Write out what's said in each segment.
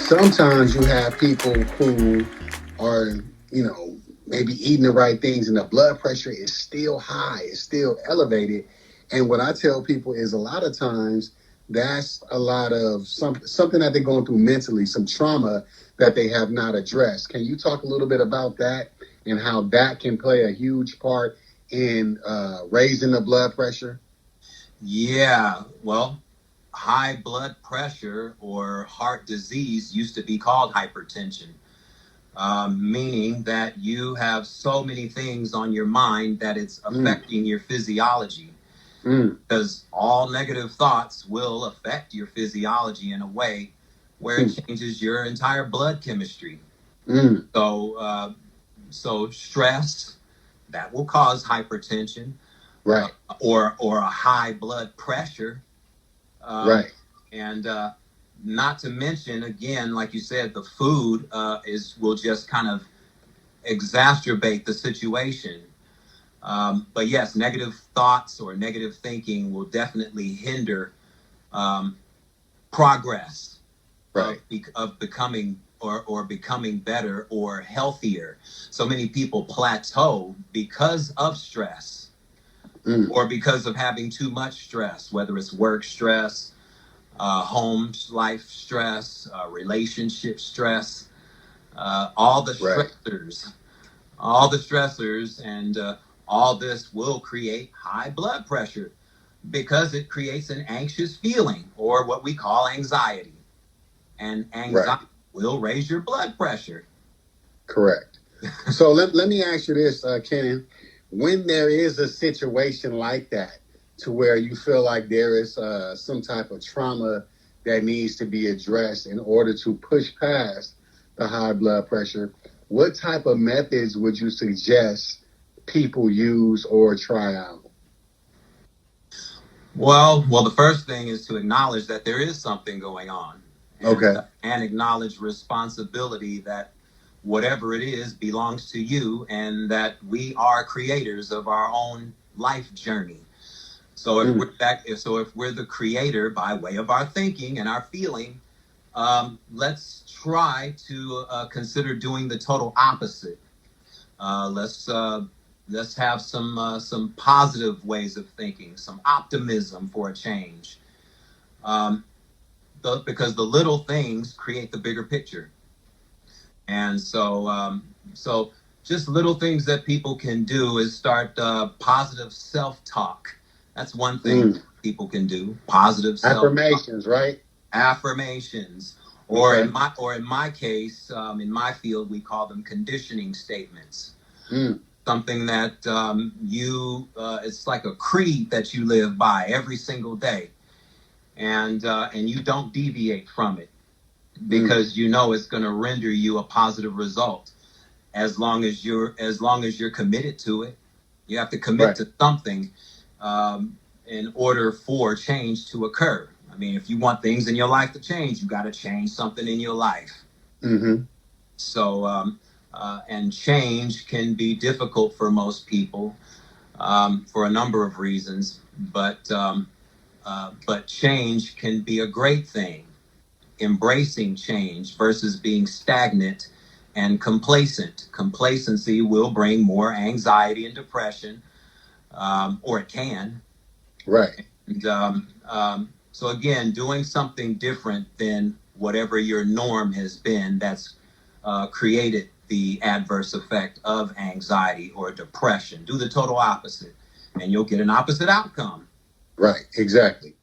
sometimes you have people who are, maybe eating the right things and the blood pressure is still high, it's still elevated. And what I tell people is a lot of times that's a lot of something that they're going through mentally, some trauma that they have not addressed. Can you talk a little bit about that and how that can play a huge part in raising the blood pressure? Yeah, well, high blood pressure or heart disease used to be called hypertension, meaning that you have so many things on your mind that it's affecting your physiology. Because all negative thoughts will affect your physiology in a way where it changes your entire blood chemistry. So stress that will cause hypertension, Right. or a high blood pressure. Right. And not to mention, again, like you said, the food will just kind of exacerbate the situation. But yes, negative thoughts or negative thinking will definitely hinder progress Right. of becoming or becoming better or healthier. So many people plateau because of stress or because of having too much stress, whether it's work stress, home life stress, relationship stress, all the Right. stressors, and all this will create high blood pressure because it creates an anxious feeling or what we call anxiety. And anxiety will raise your blood pressure. Correct. So let me ask you this, Kenan. When there is a situation like that to where you feel like there is some type of trauma that needs to be addressed in order to push past the high blood pressure, what type of methods would you suggest people use or try out? Well, the first thing is to acknowledge that there is something going on. And acknowledge responsibility that whatever it is belongs to you and that we are creators of our own life journey. So if we're the creator by way of our thinking and our feeling, let's try to consider doing the total opposite. Let's have some positive ways of thinking, some optimism for a change. Because the little things create the bigger picture. And so just little things that people can do is start positive self-talk. That's one thing people can do. Positive affirmations, right? Affirmations, or in my case, in my field, we call them conditioning statements. Something that it's like a creed that you live by every single day. And you don't deviate from it because you know it's going to render you a positive result as long as you're committed to it. You have to commit to something in order for change to occur. I mean, if you want things in your life to change, you got to change something in your life. So and change can be difficult for most people for a number of reasons, but change can be a great thing. Embracing change versus being stagnant and complacent. Complacency will bring more anxiety and depression, or it can. Right. And so again, doing something different than whatever your norm has been that's created the adverse effect of anxiety or depression. Do the total opposite, and you'll get an opposite outcome. Right, exactly.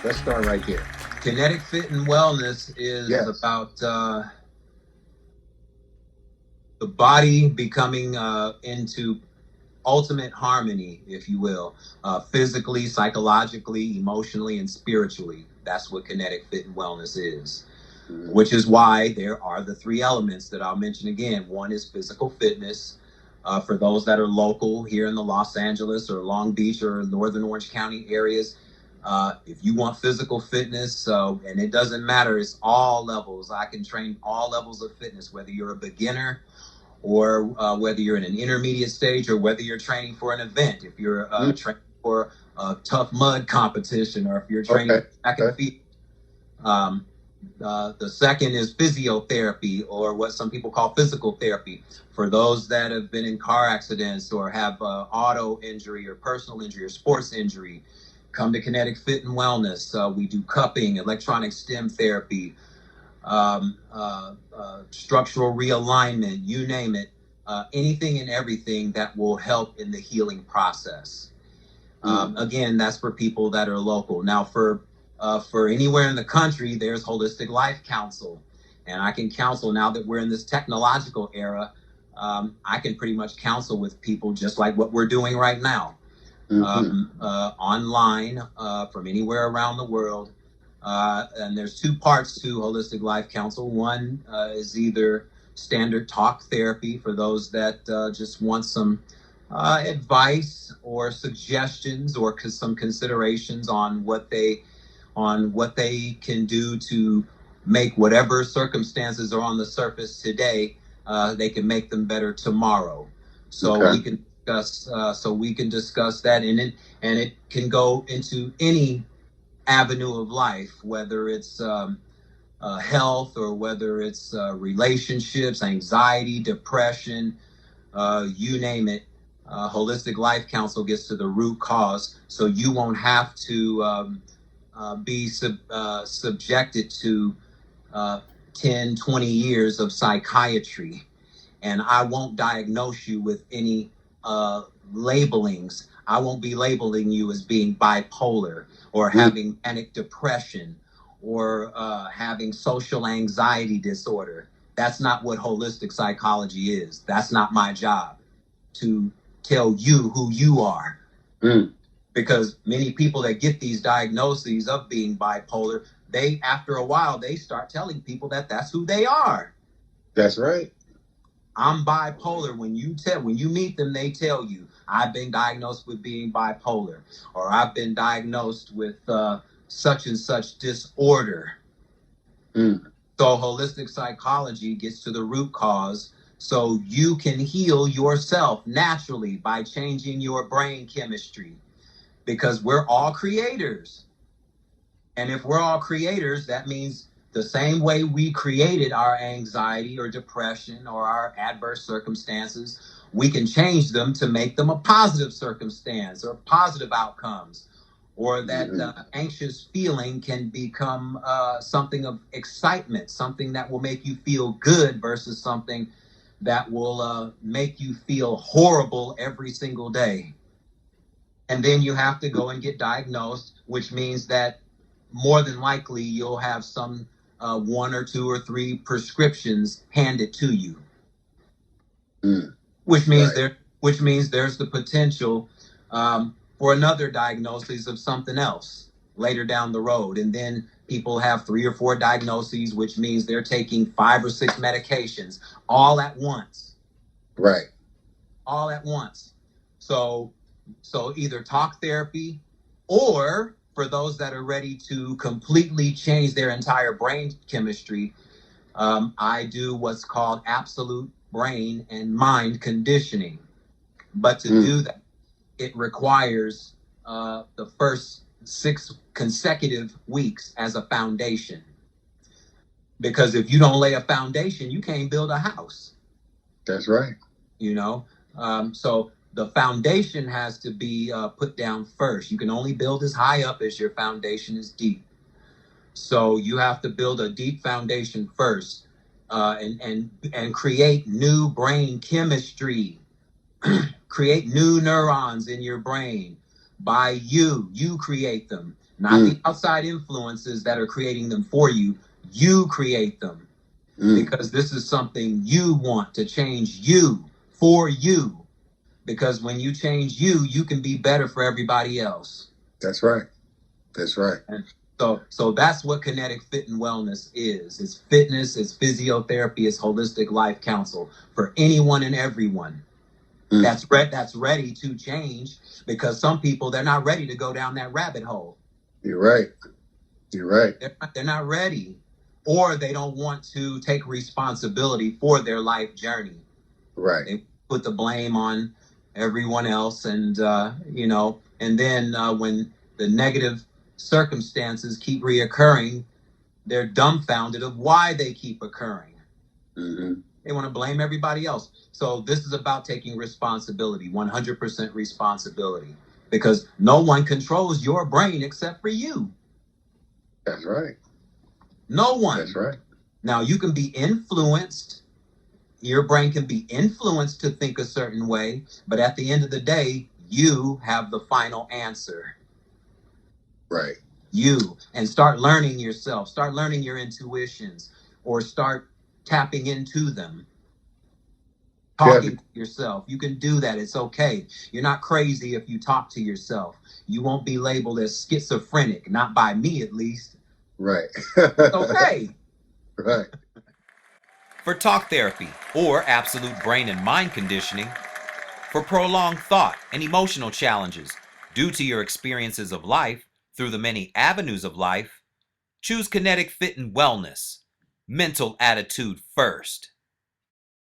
Let's start right there. Kennetic-Fit And Wellness is about the body becoming into ultimate harmony, if you will, physically, psychologically, emotionally, and spiritually. That's what Kennetic-Fit And Wellness is. Which is why there are the three elements that I'll mention again. One is physical fitness. For those that are local here in the Los Angeles or Long Beach or Northern Orange County areas, if you want physical fitness, and it doesn't matter, it's all levels. I can train all levels of fitness, whether you're a beginner or whether you're in an intermediate stage or whether you're training for an event. If you're training for a tough mud competition or if you're training for track and field. The second is physiotherapy, or what some people call physical therapy. For those that have been in car accidents or have auto injury or personal injury or sports injury, come to Kennetic-Fit And Wellness. We do cupping, electronic stim therapy, structural realignment, you name it, anything and everything that will help in the healing process. Again, that's for people that are local. Now, for anywhere in the country, there's Holistic Life-COUNSEL. And I can counsel, now that we're in this technological era, I can pretty much counsel with people just like what we're doing right now. Online, from anywhere around the world. And there's two parts to Holistic Life-COUNSEL. One is either standard talk therapy for those that just want some advice or suggestions or some considerations on what they can do to make whatever circumstances are on the surface today, they can make them better tomorrow. So we can discuss that, and it can go into any avenue of life, whether it's health or whether it's relationships, anxiety, depression, you name it. Holistic Life-COUNSEL gets to the root cause, so you won't have to be subjected to 10, 20 years of psychiatry. And I won't diagnose you with any labelings. I won't be labeling you as being bipolar or having manic depression or having social anxiety disorder. That's not what holistic psychology is. That's not my job to tell you who you are. Because many people that get these diagnoses of being bipolar, they, after a while, they start telling people that that's who they are. That's right. I'm bipolar. When you meet them, they tell you, I've been diagnosed with being bipolar, or I've been diagnosed with such and such disorder. So holistic psychology gets to the root cause, so you can heal yourself naturally by changing your brain chemistry, because we're all creators. And if we're all creators, that means the same way we created our anxiety or depression or our adverse circumstances, we can change them to make them a positive circumstance or positive outcomes. Or that anxious feeling can become something of excitement, something that will make you feel good versus something that will make you feel horrible every single day. And then you have to go and get diagnosed, which means that more than likely you'll have some 1 or 2 or 3 prescriptions handed to you, which means there's the potential for another diagnosis of something else later down the road. And then people have 3 or 4 diagnoses, which means they're taking 5 or 6 medications all at once. Right. All at once. So either talk therapy, or for those that are ready to completely change their entire brain chemistry, I do what's called absolute brain and mind conditioning. But to do that, it requires the first 6 consecutive weeks as a foundation. Because if you don't lay a foundation, you can't build a house. That's right. You know, so the foundation has to be put down first. You can only build as high up as your foundation is deep. So you have to build a deep foundation first, and create new brain chemistry, create new neurons in your brain. by you. You create them, not the outside influences that are creating them for you. You create them because this is something you want to change, you, for you. Because when you change you, you can be better for everybody else. That's right. That's right. And so that's what Kennetic-Fit And Wellness is. It's fitness, it's physiotherapy, it's holistic life counsel for anyone and everyone that's ready to change, because some people, they're not ready to go down that rabbit hole. You're right. You're right. They're not ready, or they don't want to take responsibility for their life journey. Right. They put the blame on everyone else, and and then when the negative circumstances keep reoccurring, they're dumbfounded of why they keep occurring. They want to blame everybody else. So this is about taking responsibility, 100% responsibility, because no one controls your brain except for you. That's right. No one. That's right. Now, you can be influenced. Your brain can be influenced to think a certain way, but at the end of the day, you have the final answer. Right. You. And start learning yourself. Start learning your intuitions, or start tapping into them. Talking to yourself. You can do that. It's okay. You're not crazy if you talk to yourself. You won't be labeled as schizophrenic, not by me at least. Right. It's okay. Right. For talk therapy or absolute brain and mind conditioning, for prolonged thought and emotional challenges due to your experiences of life through the many avenues of life, choose Kennetic-Fit And Wellness. Mental attitude first.